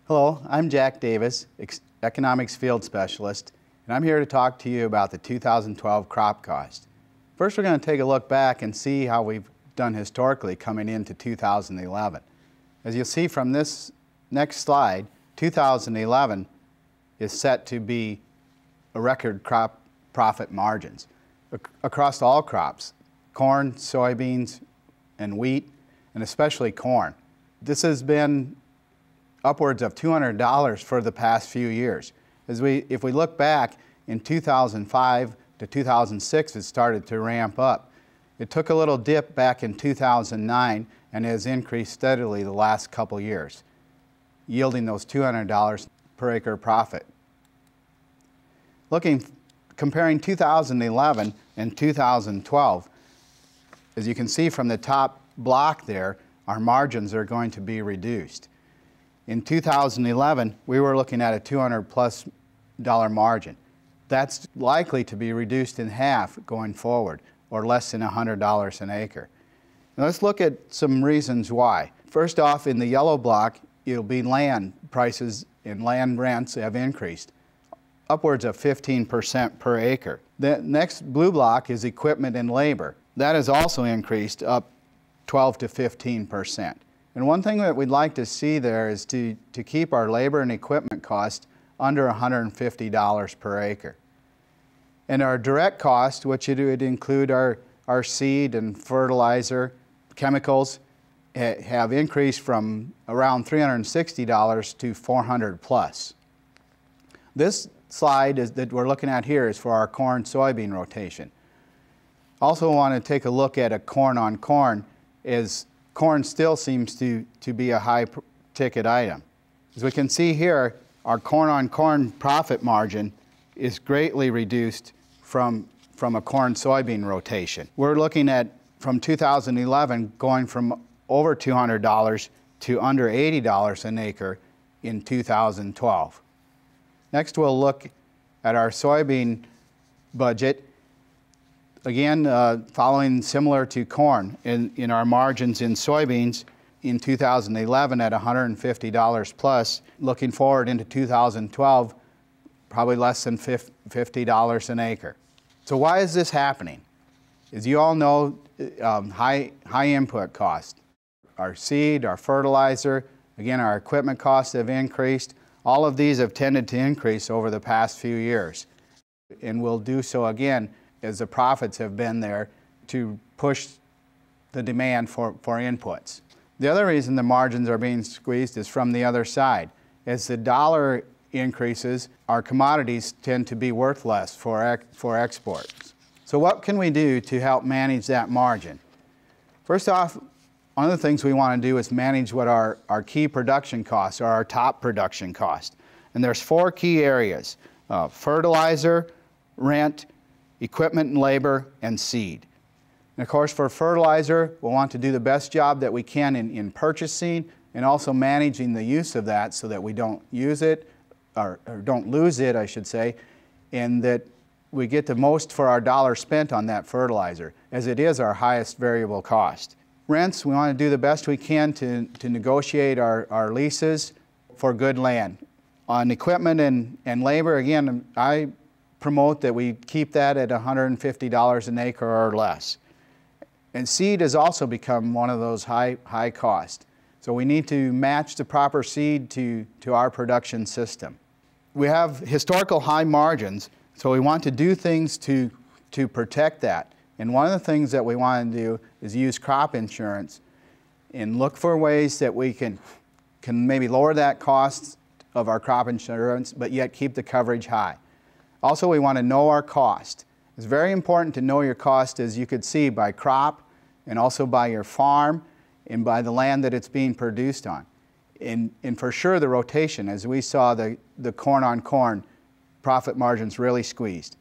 Hello, I'm Jack Davis, Economics Field Specialist, and I'm here to talk to you about the 2012 crop cost. First, we're going to take a look back and see how we've done historically coming into 2011. As you'll see from this next slide, 2011 is set to be a record crop profit margins across all crops, corn, soybeans, and wheat, and especially corn. This has been upwards of $200 for the past few years. If we look back in 2005 to 2006, it started to ramp up. It took a little dip back in 2009 and has increased steadily the last couple years, yielding those $200 per acre profit. Comparing 2011 and 2012, as you can see from the top block there, our margins are going to be reduced. In 2011, we were looking at a $200+ margin. That's likely to be reduced in half going forward, or less than $100 an acre. Now let's look at some reasons why. First off, in the yellow block, it'll be land prices and land rents have increased, upwards of 15% per acre. The next blue block is equipment and labor. That has also increased up 12 to 15%. And one thing that we'd like to see there is to keep our labor and equipment cost under $150 per acre. And our direct cost, which would include our seed and fertilizer, chemicals, have increased from around $360 to $400+. This slide that we're looking at here is for our corn-soybean rotation. Also want to take a look at a corn-on-corn, as corn still seems to be a high-ticket item. As we can see here, our corn-on-corn profit margin is greatly reduced from a corn-soybean rotation. We're looking at, from 2011, going from over $200 to under $80 an acre in 2012. Next, we'll look at our soybean budget. Again, following similar to corn in our margins in soybeans in 2011 at $150+, looking forward into 2012, probably less than $50 an acre. So why is this happening? As you all know, high input costs. Our seed, our fertilizer, again, our equipment costs have increased. All of these have tended to increase over the past few years, and will do so again as the profits have been there to push the demand for inputs. The other reason the margins are being squeezed is from the other side. As the dollar increases, our commodities tend to be worth less for exports. So what can we do to help manage that margin? First off, one of the things we want to do is manage what our key production costs are, our top production cost. And there's 4 key areas: fertilizer, rent, equipment and labor, and seed. And of course, for fertilizer, we'll want to do the best job that we can in purchasing and also managing the use of that so that we don't use it, or don't lose it, I should say, and that we get the most for our dollar spent on that fertilizer, as it is our highest variable cost. Rents, we want to do the best we can to negotiate our leases for good land. On equipment and labor, again, I promote that we keep that at $150 an acre or less. And seed has also become one of those high cost. So we need to match the proper seed to our production system. We have historical high margins, so we want to do things to protect that. And one of the things that we want to do is use crop insurance and look for ways that we can maybe lower that cost of our crop insurance, but yet keep the coverage high. Also, we want to know our cost. It's very important to know your cost, as you could see, by crop and also by your farm and by the land that it's being produced on. And for sure the rotation, as we saw the corn-on-corn profit margins really squeezed.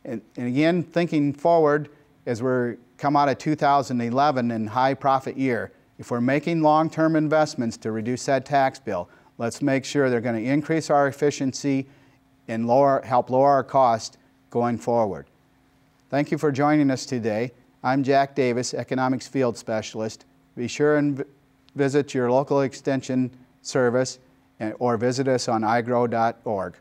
And again, thinking forward, as we're come out of 2011 and high profit year, if we're making long-term investments to reduce that tax bill, let's make sure they're going to increase our efficiency and help lower our cost going forward. Thank you for joining us today. I'm Jack Davis, Economics Field Specialist. Be sure and visit your local extension service or visit us on igrow.org.